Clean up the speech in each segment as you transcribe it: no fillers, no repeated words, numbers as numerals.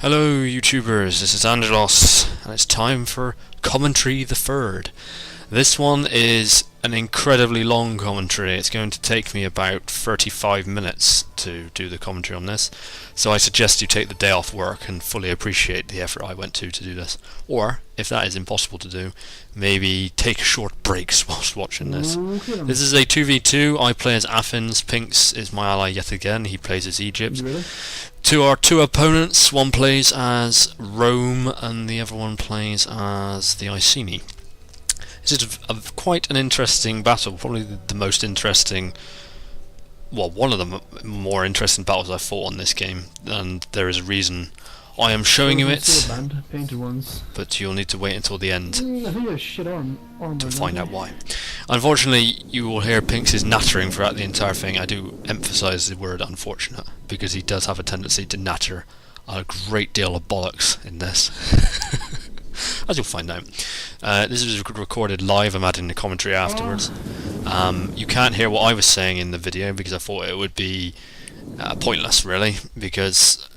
Hello YouTubers, this is Angelos, and it's time for Commentary the Third. This one is an incredibly long commentary. It's going to take me about 35 minutes to do the commentary on this, so I suggest you take the day off work and fully appreciate the effort I went to do this. Or, if that is impossible to do, maybe take short breaks whilst watching this. This is a 2v2, I play as Athens, Pinks is my ally yet again, he plays as Egypt. Really? To our two opponents, one plays as Rome and the other one plays as the Iceni. This is quite an interesting battle, probably the most interesting, well, one of the more interesting battles I've fought on this game, and there is a reason I am showing you it, Painted ones. but you'll need to wait until the end I think there's shit armor to find out why. Unfortunately, you will hear Pinks' nattering throughout the entire thing. I do emphasise the word unfortunate, because he does have a tendency to natter a great deal of bollocks in this. As you'll find out. This is recorded live, I'm adding the commentary afterwards. You can't hear what I was saying in the video because I thought it would be pointless, really, because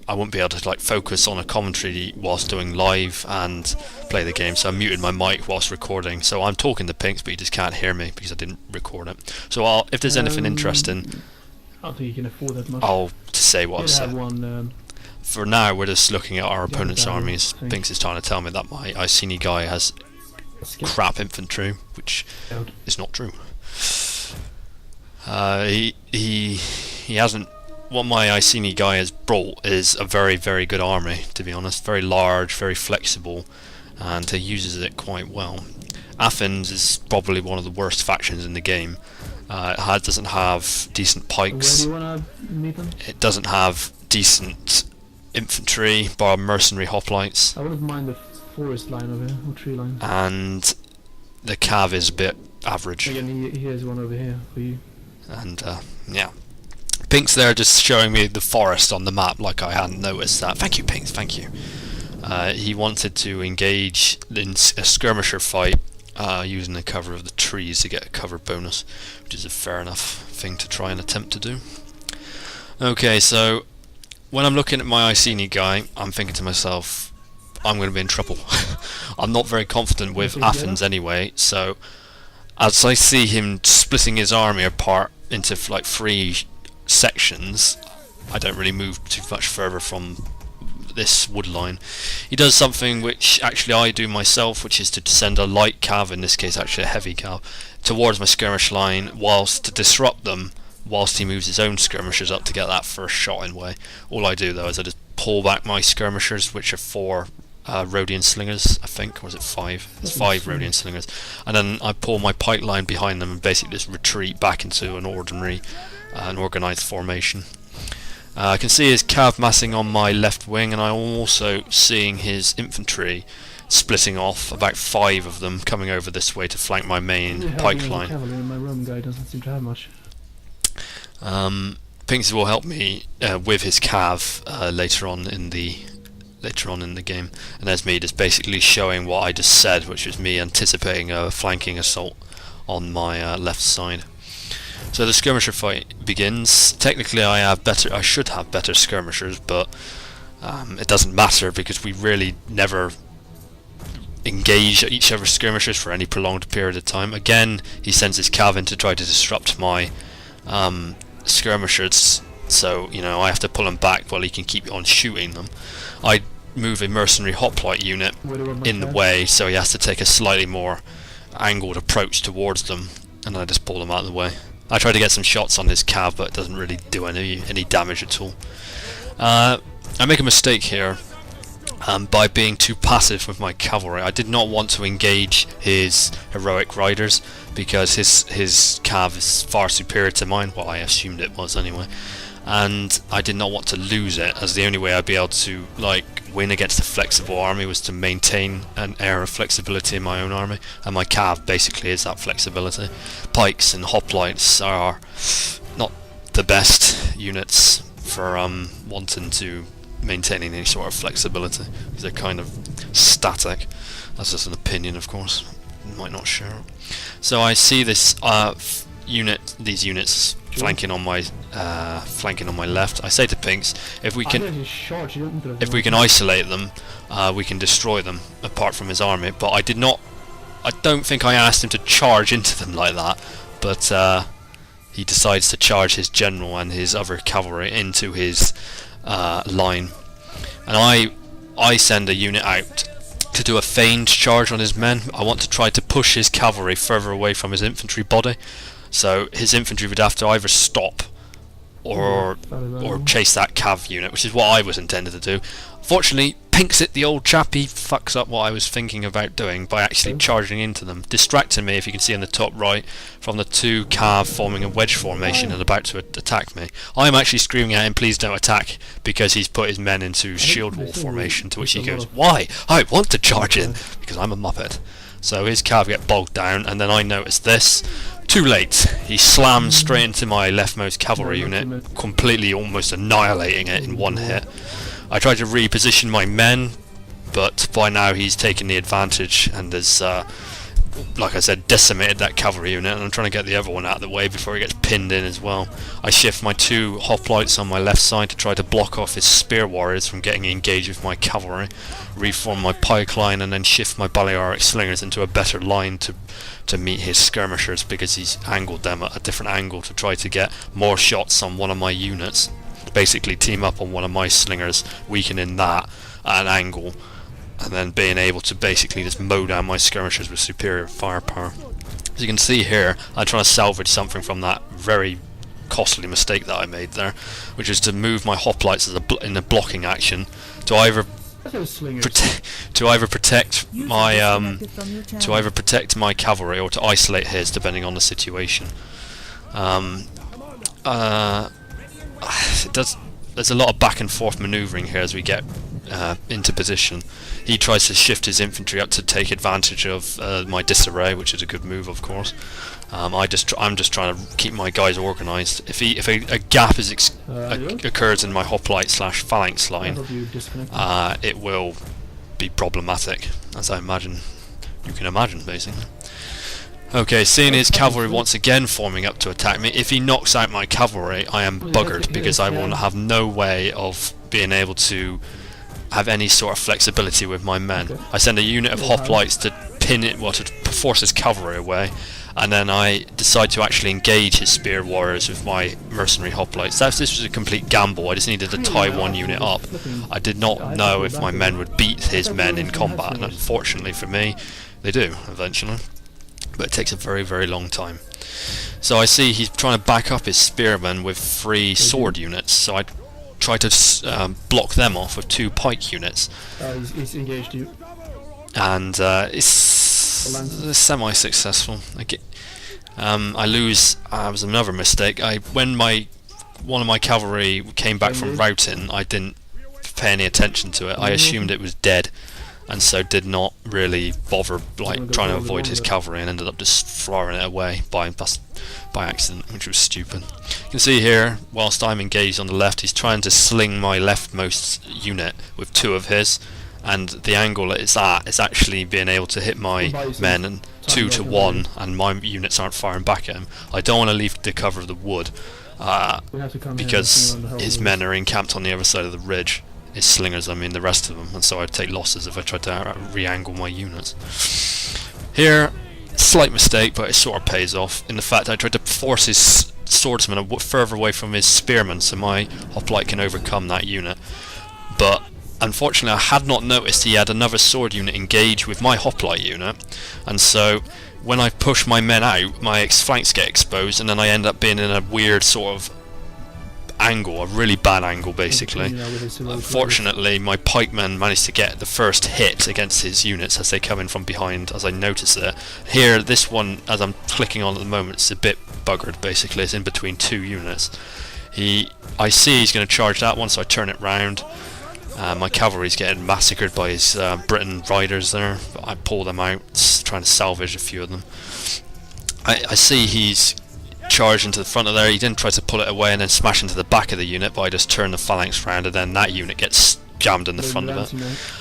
I won't be able to focus on a commentary whilst doing live and play the game, so I muted my mic whilst recording. So I'm talking to Pinks, but you just can't hear me because I didn't record it. So if there's anything interesting, I don't think you can afford that much. I'll just say what I've said. For now, we're just looking at our opponent's armies. Pinks is trying to tell me that my Iceni guy has crap infantry, which is not true. He hasn't. What my Iceni guy has brought is a very, very good army, to be honest. Very large, very flexible, and he uses it quite well. Athens is probably one of the worst factions in the game. It doesn't have decent pikes. Where do you want to meet them? It doesn't have decent infantry, bar mercenary hoplites. I wouldn't mind the forest line over here, or tree line. And the cav is a bit average. Again, here's one over here for you. And yeah. Pink's there just showing me the forest on the map like I hadn't noticed that. Thank you, Pinks, thank you. He wanted to engage in a skirmisher fight using the cover of the trees to get a cover bonus, which is a fair enough thing to try and attempt to do. Okay, so when I'm looking at my Iceni guy, I'm thinking to myself, I'm going to be in trouble. I'm not very confident with Athens anyway, so as I see him splitting his army apart into three sections, I don't really move too much further from this wood line. He does something which actually I do myself, which is to send a light cav, in this case actually a heavy cav, towards my skirmish line whilst to disrupt them, whilst he moves his own skirmishers up to get that first shot in way. All I do though is I just pull back my skirmishers, which are 4 Rhodian slingers, I think, or is it 5? It's 5 Rhodian slingers, and then I pull my pike line behind them and basically just retreat back into an organised formation. I can see his cav massing on my left wing, and I'm also seeing his infantry splitting off, about 5 of them coming over this way to flank my main pike line. My Rome guy doesn't seem to have much. Pinks will help me with his cav later on in the game, and there's me just basically showing what I just said, which was me anticipating a flanking assault on my left side. So the skirmisher fight begins. Technically I should have better skirmishers, but it doesn't matter because we really never engage each other's skirmishers for any prolonged period of time. Again, he sends his cav in to try to disrupt my skirmishers, so I have to pull him back while he can keep on shooting them. I move a mercenary hoplite unit in the way, so he has to take a slightly more angled approach towards them, and I just pull them out of the way. I try to get some shots on his cav, but it doesn't really do any damage at all. I make a mistake here by being too passive with my cavalry. I did not want to engage his heroic riders because his cav is far superior to mine. Well, I assumed it was anyway, and I did not want to lose it, as the only way I'd be able to win against a flexible army was to maintain an air of flexibility in my own army, and my cav basically is that flexibility. Pikes and hoplites are not the best units for wanting to maintaining any sort of flexibility, because they're kind of static. That's just an opinion, of course. You might not share it. So I see this these units flanking on my left. I say to Pinks, if we can isolate them, we can destroy them apart from his army. But I don't think I asked him to charge into them like that. But he decides to charge his general and his other cavalry into his line, and I send a unit out to do a feigned charge on his men. I want to try to push his cavalry further away from his infantry body, so his infantry would have to either stop or chase that cav unit, which is what I was intended to do. Fortunately, Pinks it, the old chap, he fucks up what I was thinking about doing by actually charging into them, distracting me, if you can see on the top right, from the two cav forming a wedge formation and about to attack me. I'm actually screaming at him, please don't attack, because he's put his men into shield wall formation, to which he goes, why? I want to charge in, because I'm a muppet. So his cav get bogged down, and then I notice this. Too late. He slams straight into my leftmost cavalry unit, completely almost annihilating it in one hit. I tried to reposition my men, but by now he's taken the advantage and has, like I said, decimated that cavalry unit, and I'm trying to get the other one out of the way before he gets pinned in as well. I shift my two hoplites on my left side to try to block off his spear warriors from getting engaged with my cavalry, reform my pike line, and then shift my Balearic slingers into a better line to meet his skirmishers, because he's angled them at a different angle to try to get more shots on one of my units. Basically team up on one of my slingers, weakening that at an angle, and then being able to basically just mow down my skirmishers with superior firepower. As you can see here, I'm trying to salvage something from that very costly mistake that I made there, which is to move my hoplites in a blocking action to either protect my cavalry or to isolate his, depending on the situation. There's a lot of back and forth manoeuvring here as we get into position. He tries to shift his infantry up to take advantage of my disarray, which is a good move, of course. I'm just trying to keep my guys organised. If a gap occurs in my hoplite / phalanx line, it will be problematic, as I imagine you can imagine, basically. Okay, seeing his cavalry once again forming up to attack me, if he knocks out my cavalry, I am buggered, because I will have no way of being able to have any sort of flexibility with my men. I send a unit of hoplites to pin it, to force his cavalry away, and then I decide to actually engage his spear warriors with my mercenary hoplites. This was a complete gamble. I just needed to tie one unit up. I did not know if my men would beat his men in combat, and unfortunately for me, they do, eventually. But it takes a very, very long time. So I see he's trying to back up his spearmen with 3 sword units, so I try to block them off with 2 pike units. He's engaged you. And it's semi-successful. I lose. It was another mistake. When one of my cavalry came back from routing, I didn't pay any attention to it. I assumed it was dead, and so did not really bother trying to avoid his cavalry, and ended up just firing it away by accident, which was stupid. You can see here, whilst I'm engaged on the left, he's trying to sling my leftmost unit with 2 of his, and the angle it's at is actually being able to hit my men, and 2 to 1, and my units aren't firing back at him. I don't want to leave the cover of the wood, because his men are encamped on the other side of the ridge. His slingers, I mean the rest of them, and so I'd take losses if I tried to re-angle my units. Here, slight mistake, but it sort of pays off in the fact that I tried to force his swordsman further away from his spearmen so my hoplite can overcome that unit. But unfortunately I had not noticed he had another sword unit engaged with my hoplite unit, and so when I push my men out, my flanks get exposed, and then I end up being in a weird sort of angle, a really bad angle basically. Unfortunately, my pikemen managed to get the first hit against his units as they come in from behind, as I notice it. Here, this one, as I'm clicking on at the moment, it's a bit buggered basically. It's in between 2 units. I see he's going to charge that one, so I turn it round. My cavalry's getting massacred by his Briton riders there, but I pull them out, trying to salvage a few of them. I see he's charged into the front of there. He didn't try to pull it away and then smash into the back of the unit, but I just turn the phalanx round, and then that unit gets jammed in the front of it,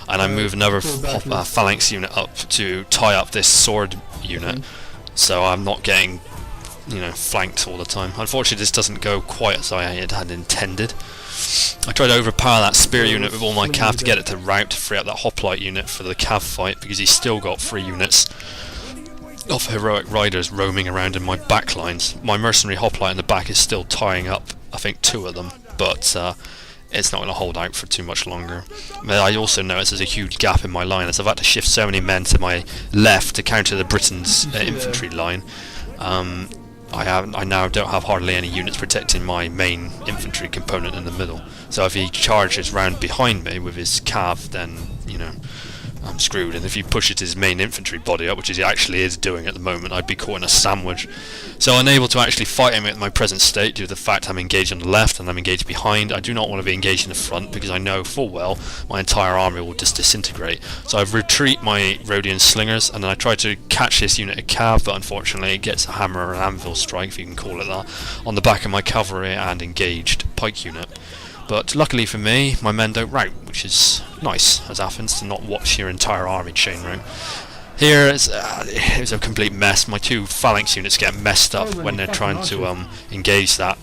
and I move another phalanx unit up to tie up this sword unit, so I'm not getting flanked all the time. Unfortunately, this doesn't go quite as I had intended. I tried to overpower that spear unit with all my cav to get it to rout to free up that hoplite unit for the cav fight, because he's still got 3 units of heroic riders roaming around in my backlines. My mercenary hoplite in the back is still tying up, I think, 2 of them, but it's not going to hold out for too much longer. But I also notice there's a huge gap in my line, as I've had to shift so many men to my left to counter the Britain's infantry line. I now don't have hardly any units protecting my main infantry component in the middle. So if he charges round behind me with his cav, then I'm screwed. And if he pushes his main infantry body up, which he actually is doing at the moment, I'd be caught in a sandwich. So I'm unable to actually fight him at my present state due to the fact I'm engaged on the left and I'm engaged behind. I do not want to be engaged in the front because I know full well my entire army will just disintegrate. So I retreat my Rhodian slingers, and then I try to catch this unit of cav, but unfortunately it gets a hammer or an anvil strike, if you can call it that, on the back of my cavalry and engaged pike unit. But luckily for me, my men don't rout, which is nice as Athens, to not watch your entire army chain rout. Here it was a complete mess. My 2 phalanx units get messed up when they're trying to engage that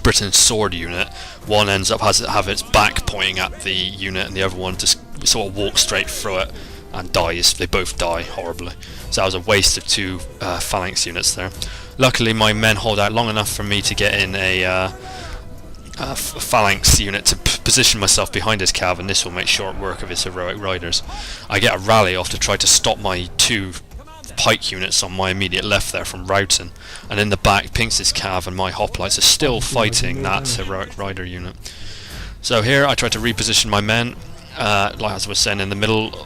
Britain's sword unit. One ends up have its back pointing at the unit, and the other one just sort of walks straight through it and dies. They both die horribly. So that was a waste of 2 phalanx units there. Luckily my men hold out long enough for me to get in a phalanx unit to position myself behind his cav, and this will make short work of his heroic riders. I get a rally off to try to stop my 2 pike units on my immediate left there from routing, and in the back Pinks' cav and my hoplites are still fighting that heroic rider unit. So here I try to reposition my men, like as I was saying, in the middle.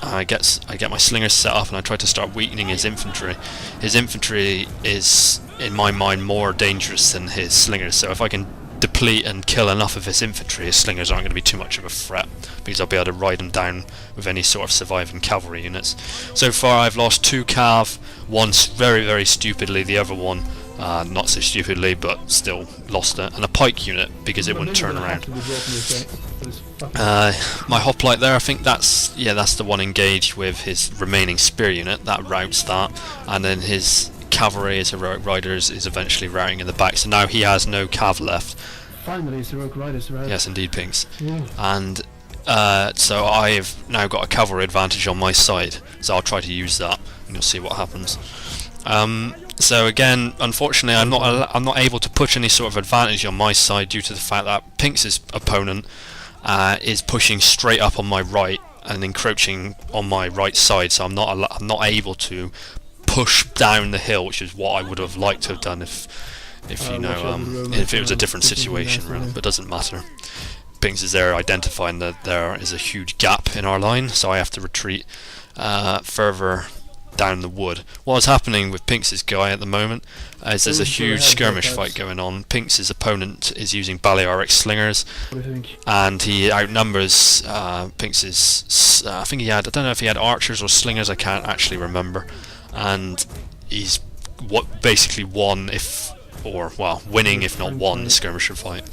I get my slingers set up and I try to start weakening his infantry. His infantry is, in my mind, more dangerous than his slingers, so if I can deplete and kill enough of his infantry, his slingers aren't going to be too much of a threat, because I'll be able to ride them down with any sort of surviving cavalry units. So far I've lost 2 cav, one very, very stupidly, the other one not so stupidly, but still lost it, and a pike unit because it wouldn't turn around. My hoplite there, I think that's the one engaged with his remaining spear unit, that routs that, and then his cavalry, his heroic riders, is eventually routing in the back, so now he has no cav left. Finally, his heroic riders are out. Yes, indeed, Pinks. Yeah. And so I've now got a cavalry advantage on my side, so I'll try to use that, and you'll see what happens. So again, unfortunately, I'm not able to push any sort of advantage on my side due to the fact that Pinks' opponent is pushing straight up on my right and encroaching on my right side, so I'm not able to push down the hill, which is what I would have liked to have done if it was a different situation, really. But it doesn't matter. Pinks is there identifying that there is a huge gap in our line, so I have to retreat further down the wood. What's happening with Pinks' guy at the moment is there's a huge skirmish fight going on. Pinks' opponent is using Balearic slingers, and he outnumbers Pinks'. I don't know if he had archers or slingers. I can't actually remember. And he's basically won, winning if not won the skirmisher fight.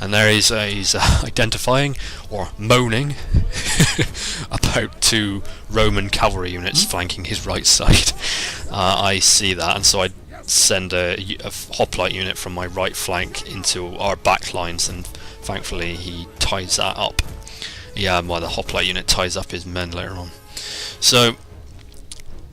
And there he's identifying or moaning about 2 Roman cavalry units flanking his right side. I see that, and so I send a hoplite unit from my right flank into our back lines, and thankfully he ties that up. The hoplite unit ties up his men later on. So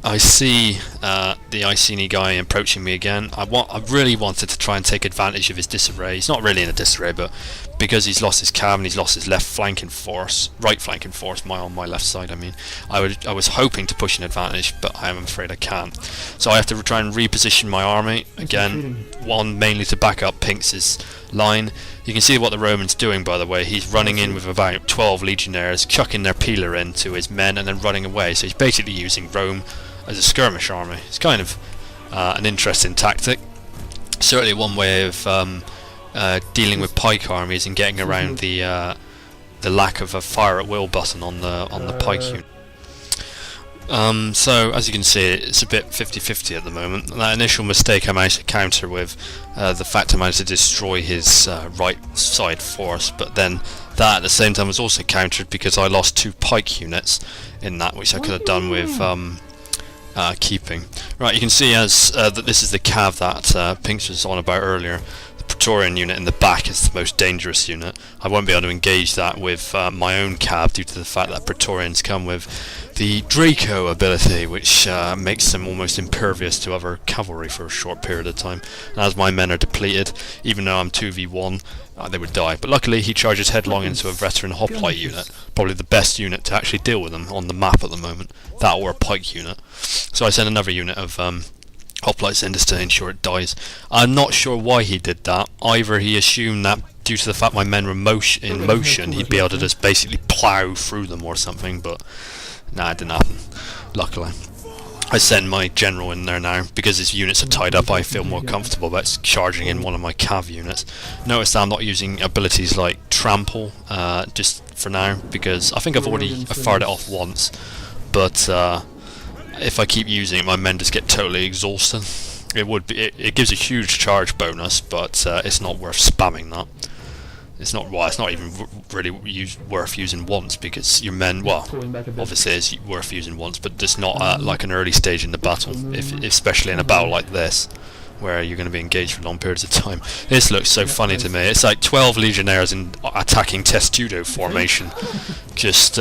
I see the Iceni guy approaching me again. I really wanted to try and take advantage of his disarray. He's not really in a disarray, but because he's lost his cav and he's lost his right flanking force, on my left side, I mean, I was hoping to push an advantage, but I am afraid I can't. So I have to try and reposition my army again. One mainly to back up Pinks' line. You can see what the Roman's doing, by the way. He's running in with about 12 legionnaires, chucking their peeler into his men and then running away. So he's basically using Rome as a skirmish army. It's kind of an interesting tactic. Certainly one way of dealing with pike armies and getting around the lack of a fire at will button on the pike unit. So as you can see, it's a bit 50-50 at the moment. That initial mistake I managed to counter with the fact I managed to destroy his right side force, but then that at the same time was also countered because I lost 2 pike units in that, which I could have done with keeping. Right, you can see as that this is the cav that Pinks was on about earlier. The Praetorian unit in the back is the most dangerous unit. I won't be able to engage that with my own cav due to the fact that Praetorians come with the Draco ability, which makes them almost impervious to other cavalry for a short period of time. And as my men are depleted, even though I'm 2v1, they would die. But luckily he charges headlong into a veteran hoplite unit, probably the best unit to actually deal with them on the map at the moment. That or a pike unit. So I send another unit of hoplites in just to ensure it dies. I'm not sure why he did that. Either he assumed that due to the fact my men were in motion, he'd be able to just basically plough through them or something, but nah, it didn't happen, luckily. I send my general in there now. Because his units are tied up, I feel more comfortable about charging in one of my cav units. Notice that I'm not using abilities like trample just for now, because I think I've fired it off once, but if I keep using it, my men just get totally exhausted. It gives a huge charge bonus, but it's not worth spamming that. It's not even really worth using once, because your men, well, obviously it's worth using once, but just not at like an early stage in the battle, especially in a battle like this, where you're going to be engaged for long periods of time. This looks so funny to me. It's like 12 legionnaires in attacking testudo formation, just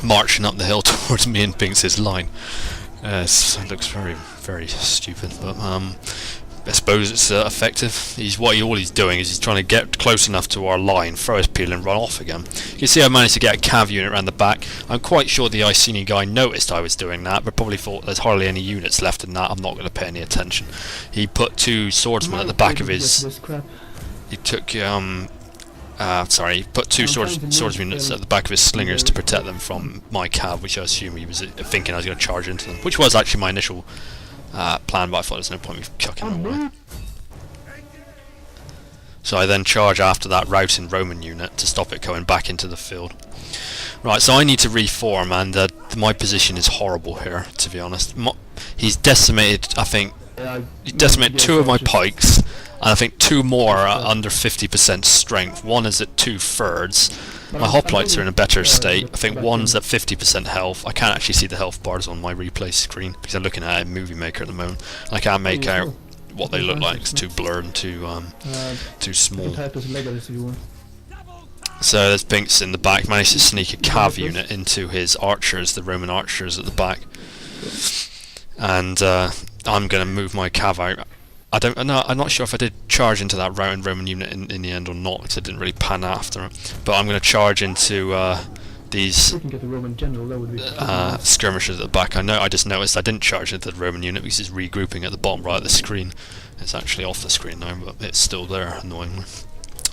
marching up the hill towards me and Binks' line. It looks very, very stupid, but I suppose it's effective. All he's doing is he's trying to get close enough to our line, throw his peel and run off again. You can see I managed to get a cav unit around the back. I'm quite sure the Iceni guy noticed I was doing that, but probably thought there's hardly any units left in that, I'm not going to pay any attention. He put 2 swordsmen at the back of his... He took... he put 2 swordsman units at the back of his slingers to protect them from my cav, which I assume he was thinking I was going to charge into them, which was actually my initial plan, but I thought there's no point in me chucking them away. So I then charge after that routing Roman unit to stop it going back into the field. Right, so I need to reform, and my position is horrible here, to be honest. He's decimated, I think, he decimated 2 of my pikes, and I think 2 more are under 50% strength. One is at 2/3. My hoplites are in a better state. I think one's at 50% health. I can't actually see the health bars on my replay screen because I'm looking at a movie maker at the moment. I can't make out what they look like. It's too blurred and too small. So there's Binks in the back. Managed to sneak a cav unit into his archers, the Roman archers at the back. And I'm going to move my cav out. I'm not sure if I did charge into that Roman unit in the end or not, because I didn't really pan after it. But I'm going to charge into these skirmishers at the back. I just noticed I didn't charge into the Roman unit because it's regrouping at the bottom right of the screen. It's actually off the screen now, but it's still there, annoyingly.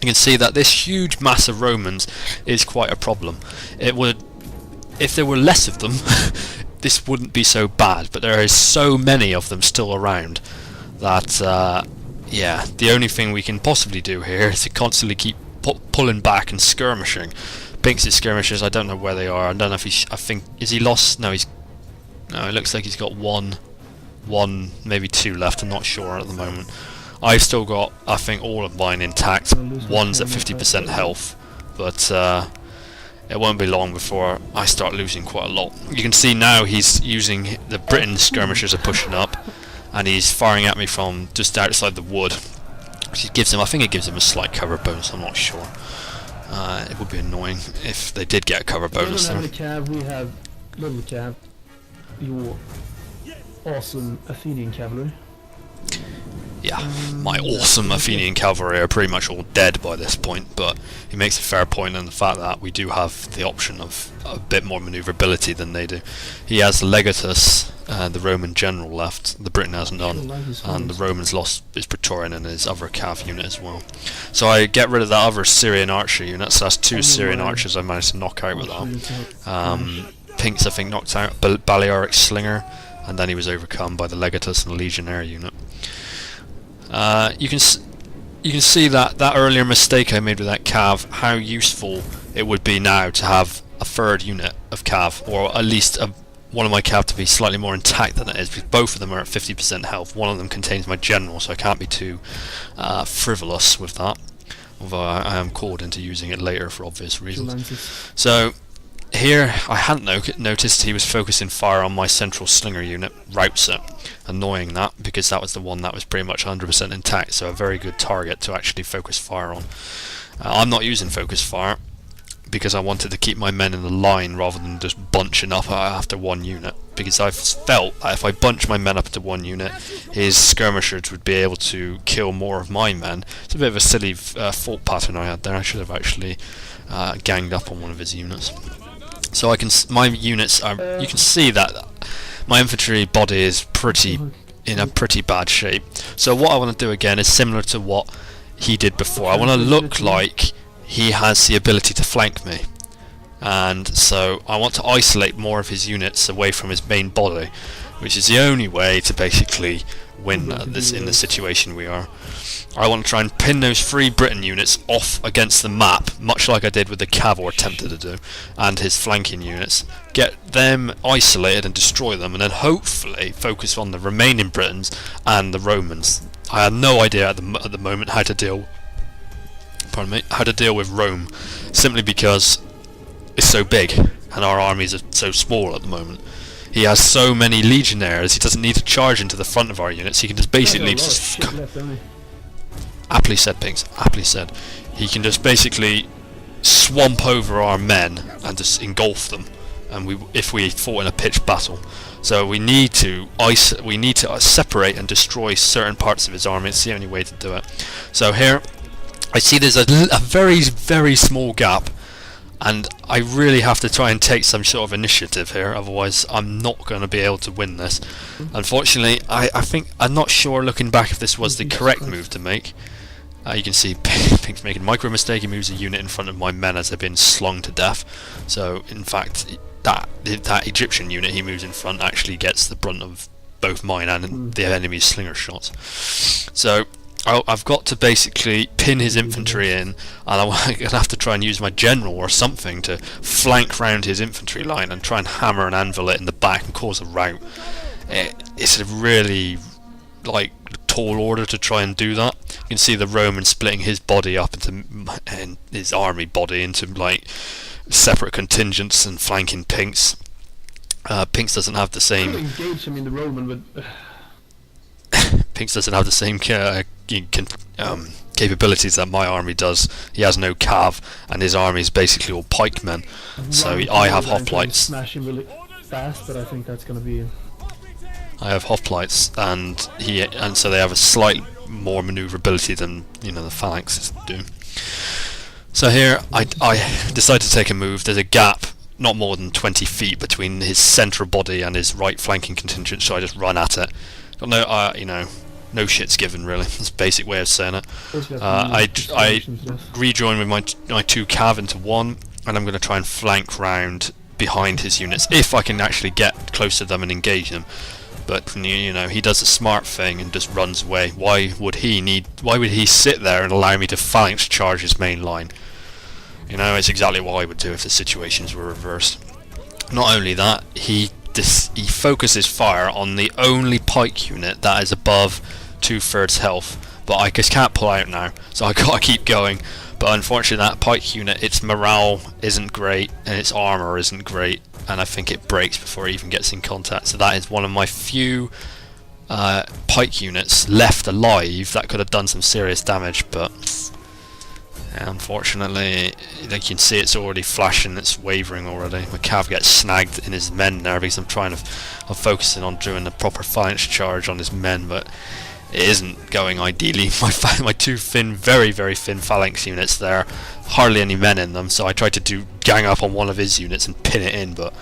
You can see that this huge mass of Romans is quite a problem. If there were less of them, this wouldn't be so bad, but there is so many of them still around that, yeah, the only thing we can possibly do here is to constantly keep pulling back and skirmishing. Binks' skirmishers, I don't know where they are. I don't know if is he lost? No, it looks like he's got one, maybe 2 left, I'm not sure at the moment. I've still got, I think, all of mine intact. One's at 50% health, but it won't be long before I start losing quite a lot. You can see now he's using, the Britain skirmishers are pushing up, and he's firing at me from just outside the wood. Which I think it gives him a slight cover bonus, I'm not sure. It would be annoying if they did get a cover bonus. We don't have the cav, we have little cav. Your awesome Athenian cavalry. Yeah, my awesome Athenian cavalry are pretty much all dead by this point, but he makes a fair point in the fact that we do have the option of a bit more manoeuvrability than they do. He has Legatus, the Roman general, left. The Britain has none, and the Romans lost his Praetorian and his other cav unit as well. So I get rid of that other Syrian archer unit, so that's 2 Syrian archers I managed to knock out with that. Pinks, I think, knocked out Balearic Slinger, and then he was overcome by the Legatus and the Legionnaire unit. You can see that earlier mistake I made with that cav, how useful it would be now to have a 3rd unit of cav, or at least one of my cav to be slightly more intact than it is, because both of them are at 50% health. One of them contains my general, so I can't be too frivolous with that, although I am called into using it later for obvious reasons. So here I hadn't noticed he was focusing fire on my central slinger unit, routes it, annoying that, because that was the one that was pretty much 100% intact, so a very good target to actually focus fire on. I'm not using focus fire because I wanted to keep my men in the line rather than just bunching up after one unit, because I felt that if I bunch my men up into one unit, his skirmishers would be able to kill more of my men. It's a bit of a silly fault pattern I had there. I should have actually ganged up on one of his units. So my units are, you can see that my infantry body is in a pretty bad shape. So what I want to do again is similar to what he did before. I want to look like he has the ability to flank me, and so I want to isolate more of his units away from his main body, which is the only way to basically win this in the situation we are. I want to try and pin those 3 Britain units off against the map, much like I did with the Cav attempted to do, and his flanking units. Get them isolated and destroy them, and then hopefully focus on the remaining Britons and the Romans. I had no idea at the moment how to deal with Rome, simply because it's so big and our armies are so small at the moment. He has so many legionnaires, he doesn't need to charge into the front of our units. He can just basically aptly said, Pinks, aptly said. He can just basically swamp over our men and just engulf them, and if we fought in a pitched battle. So we need to separate and destroy certain parts of his army. It's the only way to do it. So here I see there's a very, very small gap, and I really have to try and take some sort of initiative here, otherwise I'm not going to be able to win this. Unfortunately, I'm not sure looking back if this was the correct move to make. You can see Pink's making a micro mistake. He moves a unit in front of my men as they've been slung to death. So in fact that Egyptian unit he moves in front actually gets the brunt of both mine and the enemy's slinger shots. So I've got to basically pin his infantry in, and I'm going to have to try and use my general or something to flank round his infantry line and try and hammer and anvil it in the back and cause a rout. It's a really tall order to try and do that. You can see the Roman splitting his body up and his army body into separate contingents and flanking Pinks. Pinks doesn't have the same. Engage him in the Roman, but Pinks doesn't have the same capabilities that my army does. He has no cav, and his army is basically all pikemen. So I have hoplites. Smash him really fast, but I think that's going to be. I have hoplites, and so they have a slight more manoeuvrability than the phalanx do. So here I decide to take a move. There's a gap not more than 20 feet between his central body and his right flanking contingent, so I just run at it. Got no shits given really. That's a basic way of saying it. I rejoin with my 2 cav into one, and I'm going to try and flank round behind his units if I can actually get close to them and engage them. But he does a smart thing and just runs away. Why would he sit there and allow me to phalanx charge his main line? It's exactly what I would do if the situations were reversed. Not only that, he focuses fire on the only pike unit that is above 2/3 health, but I just can't pull out now, so I gotta keep going. But unfortunately that pike unit, its morale isn't great and its armour isn't great, and I think it breaks before it even gets in contact. So that is one of my few pike units left alive that could have done some serious damage, but unfortunately you can see it's already flashing, it's wavering already. My cav gets snagged in his men there because I'm focusing on doing the proper phalanx charge on his men, but it isn't going ideally. My 2 very, very thin phalanx units there, hardly any men in them, so I tried to gang up on one of his units and pin it in, but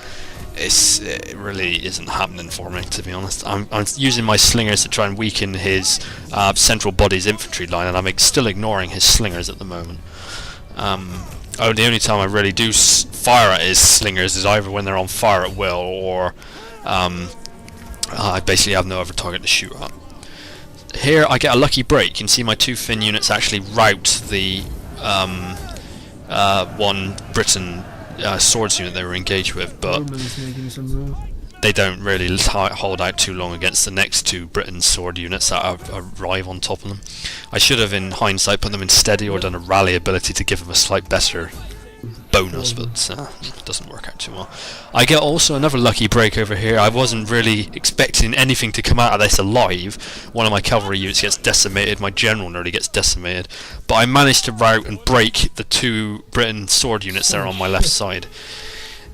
it really isn't happening for me, to be honest. I'm using my slingers to try and weaken his central body's infantry line, and I'm still ignoring his slingers at the moment. The only time I really do fire at his slingers is either when they're on fire at will, or I basically have no other target to shoot at. Here I get a lucky break. You can see my 2 Finn units actually rout the one Briton swords unit they were engaged with, but they don't really hold out too long against the next 2 Briton sword units that arrive on top of them. I should have, in hindsight, put them in steady or done a rally ability to give them a slight better bonus, but it doesn't work out too well. I get also another lucky break over here. I wasn't really expecting anything to come out of this alive. One of my cavalry units gets decimated, my general nearly gets decimated, but I managed to rout and break the 2 Briton sword units there on my left side.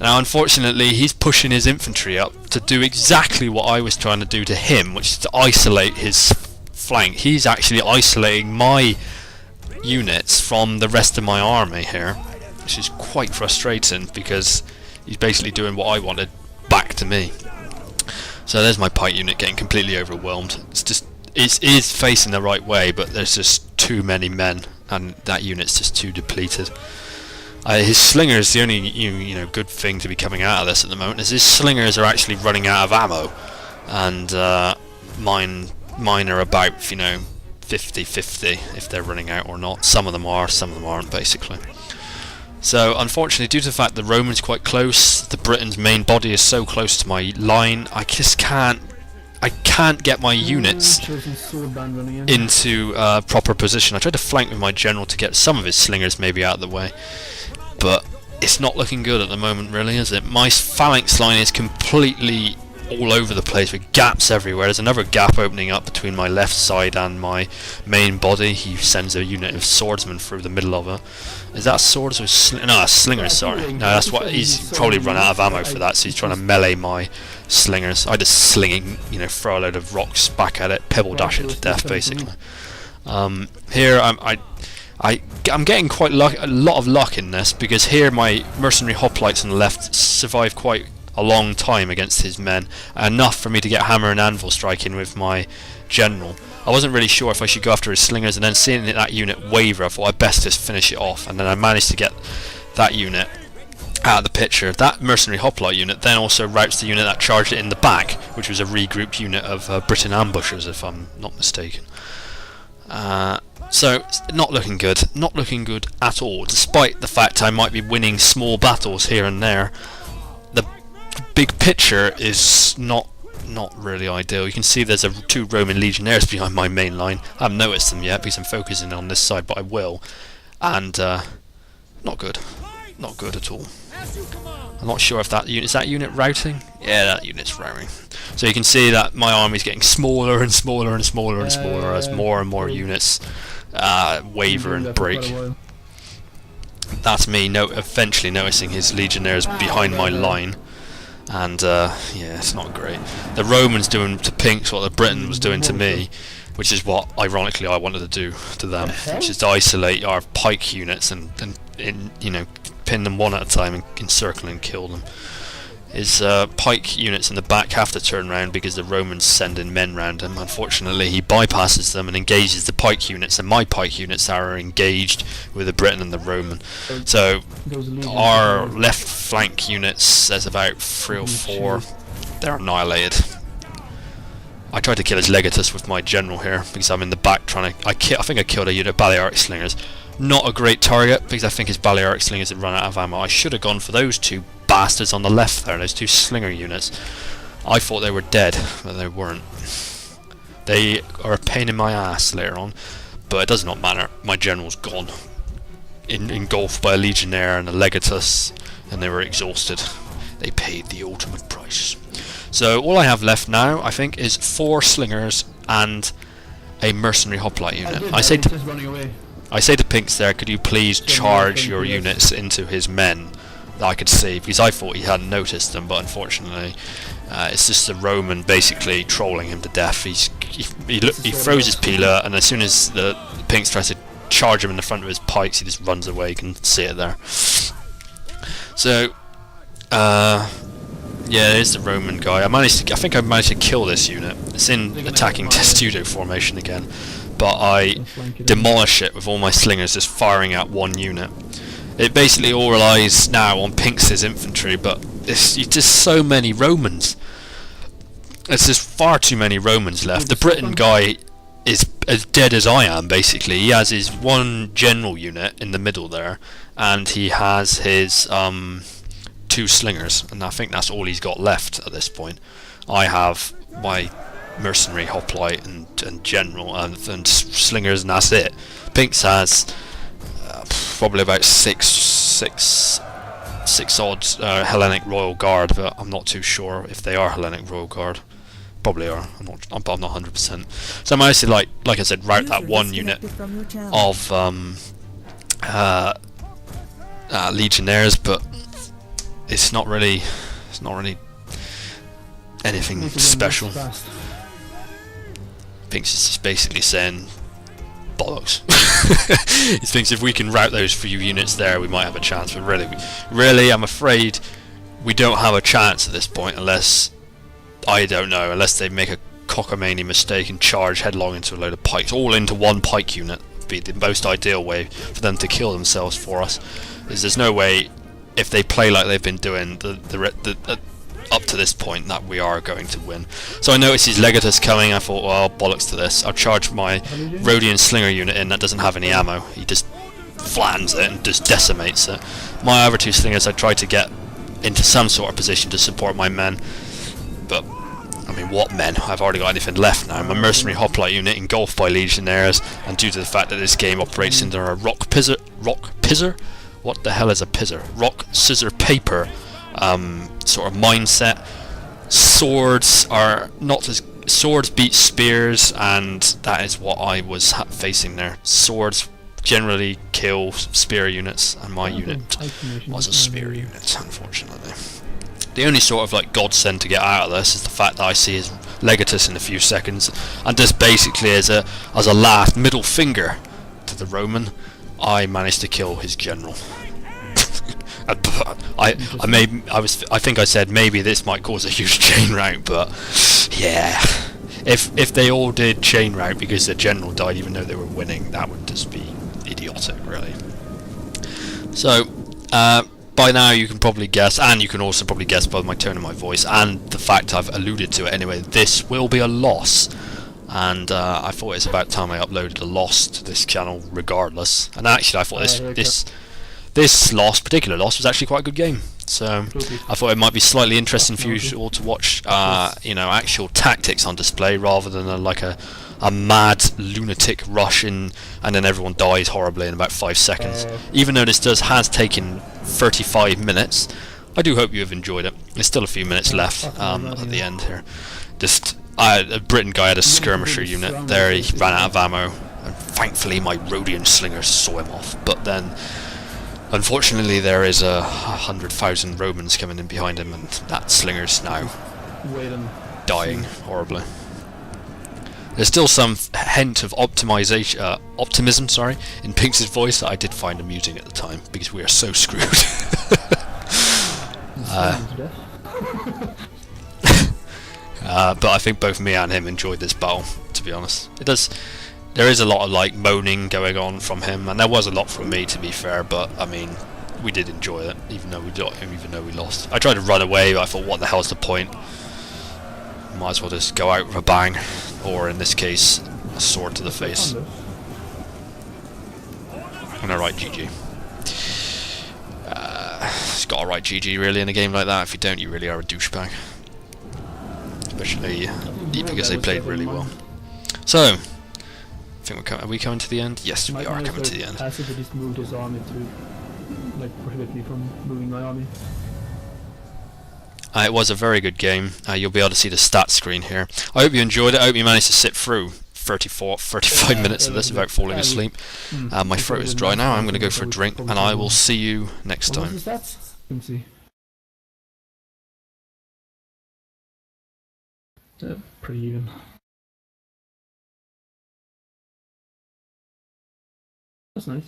Now unfortunately he's pushing his infantry up to do exactly what I was trying to do to him, which is to isolate his flank. He's actually isolating my units from the rest of my army here, which is quite frustrating because he's basically doing what I wanted back to me. So there's my pike unit getting completely overwhelmed. It is facing the right way, but there's just too many men and that unit's just too depleted. His slingers, the only good thing to be coming out of this at the moment is his slingers are actually running out of ammo, and mine are about 50-50 if they're running out or not. Some of them are, some of them aren't, basically. So unfortunately, due to the fact the Romans quite close, the Britain's main body is so close to my line, I just can't get my units into proper position. I tried to flank with my general to get some of his slingers maybe out of the way, but it's not looking good at the moment, really, is it? My phalanx line is completely all over the place with gaps everywhere. There's another gap opening up between my left side and my main body. He sends a unit of swordsmen through the middle of it. Is that swords or no, slingers, sorry. No, that's what he's probably run out of ammo for that, so he's trying to melee my slingers. I just slinging, throw a load of rocks back at it, pebble dash it to death, basically. Here I'm getting quite a lot of luck in this, because here my mercenary hoplites on the left survive quite a long time against his men, enough for me to get hammer and anvil striking with my general. I wasn't really sure if I should go after his slingers, and then seeing that unit waver, I thought I'd best just finish it off, and then I managed to get that unit out of the picture. That mercenary hoplite unit then also routes the unit that charged it in the back, which was a regrouped unit of Briton ambushers, if I'm not mistaken. So, not looking good at all, despite the fact I might be winning small battles here and there. The big picture is not really ideal. You can see there's 2 Roman legionnaires behind my main line. I haven't noticed them yet because I'm focusing on this side, but I will. And not good at all. I'm not sure if is that unit routing? Yeah, that unit's routing. So you can see that my army's getting smaller and smaller and smaller and smaller as more and more units waver and break. That's me eventually noticing his legionnaires behind my line, and yeah, it's not great. The Romans doing to Pinks what the Britain was doing to me, which is what ironically I wanted to do to them, which is to isolate our pike units and pin them one at a time and encircle and kill them. His pike units in the back have to turn round because the Romans send in men round him. Unfortunately, he bypasses them and engages the pike units, and my pike units are engaged with the Briton and the Roman. So our left flank units, there's about 3 or 4, they're annihilated. I tried to kill his legatus with my general here because I'm in the back trying to. I think I killed a unit of Balearic slingers. Not a great target because I think his Balearic slingers had run out of ammo. I should have gone for those 2 bastards on the left there, those 2 slinger units. I thought they were dead, but they weren't. They are a pain in my ass later on, but it does not matter. My general's gone, engulfed by a legionnaire and a legatus, and they were exhausted. They paid the ultimate price. So all I have left now, I think, is 4 slingers and a mercenary hoplite unit. I say to Pinks there, could you please charge your units into his men that I could see, because I thought he hadn't noticed them, but unfortunately it's just the Roman basically trolling him to death. He throws his peeler, and as soon as the Pinks tries to charge him in the front of his pikes, he just runs away. You can see it there. So yeah, there's the Roman guy. I think I managed to kill this unit. It's in attacking testudo formation again, but I demolish it with all my slingers, just firing at one unit. It basically all relies now on Pinks' infantry, but it's just so many Romans. There's just far too many Romans left. The Briton guy is as dead as I am, basically. He has his 1 general unit in the middle there, and he has his 2 slingers, and I think that's all he's got left at this point. I have my mercenary hoplite and general and slingers, and that's it. Pinks has probably about 6 6 odds Hellenic Royal Guard, but I'm not too sure if they are Hellenic Royal Guard. Probably are. I'm not 100%. So I managed to like I said, route that one unit of Legionnaires, but it's not really anything special. Thinks it's just basically saying bollocks. He thinks if we can route those few units there, we might have a chance. But really, I'm afraid we don't have a chance at this point, unless unless they make a cockamamie mistake and charge headlong into a load of pikes, all into one pike unit. Would be the most ideal way for them to kill themselves for us. There's no way, if they play like they've been doing up to this point, that we are going to win. So I noticed his Legatus coming. I thought, well, bollocks to this. I'll charge my Rhodian Slinger unit in that doesn't have any ammo. He just flans it and just decimates it. My other 2 Slingers, I tried to get into some sort of position to support my men, but I mean, what men? I've already got anything left now. My Mercenary Hoplite unit engulfed by Legionnaires, and due to the fact that this game operates under a rock pizzer? What the hell is a pizzer? Rock, scissor, paper sort of mindset. Swords beat spears, and that is what I was facing there. Swords generally kill spear units, and my unit was a spear unit, unfortunately. The only sort of like godsend to get out of this is the fact that I see his Legatus in a few seconds, and just basically as a last middle finger to the Roman, I managed to kill his general. I think I said maybe this might cause a huge chain rout, but yeah, if they all did chain rout because their general died even though they were winning, that would just be idiotic, really. So by now you can probably guess, and you can also probably guess by my tone of my voice and the fact I've alluded to it anyway, this will be a loss. And I thought it's about time I uploaded a loss to this channel regardless. And actually I thought this particular loss was actually quite a good game. So I thought it might be slightly interesting for you all to watch actual tactics on display rather than a mad lunatic rush in and then everyone dies horribly in about 5 seconds. Even though this has taken 35 minutes, I do hope you have enjoyed it. There's still a few minutes left at the end here. A Britain guy had a skirmisher unit there, he ran out of ammo, and thankfully my Rhodian Slinger saw him off, but then unfortunately there is 100,000 Romans coming in behind him, and that Slinger's now dying horribly. There's still some hint of optimism in Pinks' voice that I did find amusing at the time, because we are so screwed. But I think both me and him enjoyed this battle, to be honest. There is a lot of like moaning going on from him, and there was a lot from me, to be fair, but I mean, we did enjoy it, even though we lost. I tried to run away, but I thought, what the hell's the point? Might as well just go out with a bang, or in this case, a sword to the face. And a right GG. It's got a right GG really in a game like that. If you don't, you really are a douchebag. Especially because they played really well. So, I think are we coming to the end? Yes, we are coming to the end. Passive just moved his army to prohibit me from moving my army. It was a very good game. You'll be able to see the stats screen here. I hope you enjoyed it. I hope you managed to sit through 35 minutes of this without falling asleep. My throat is dry now. I'm going to go for a drink, and I will see you next time. What was the stats? Let me see. Pretty even. That's nice.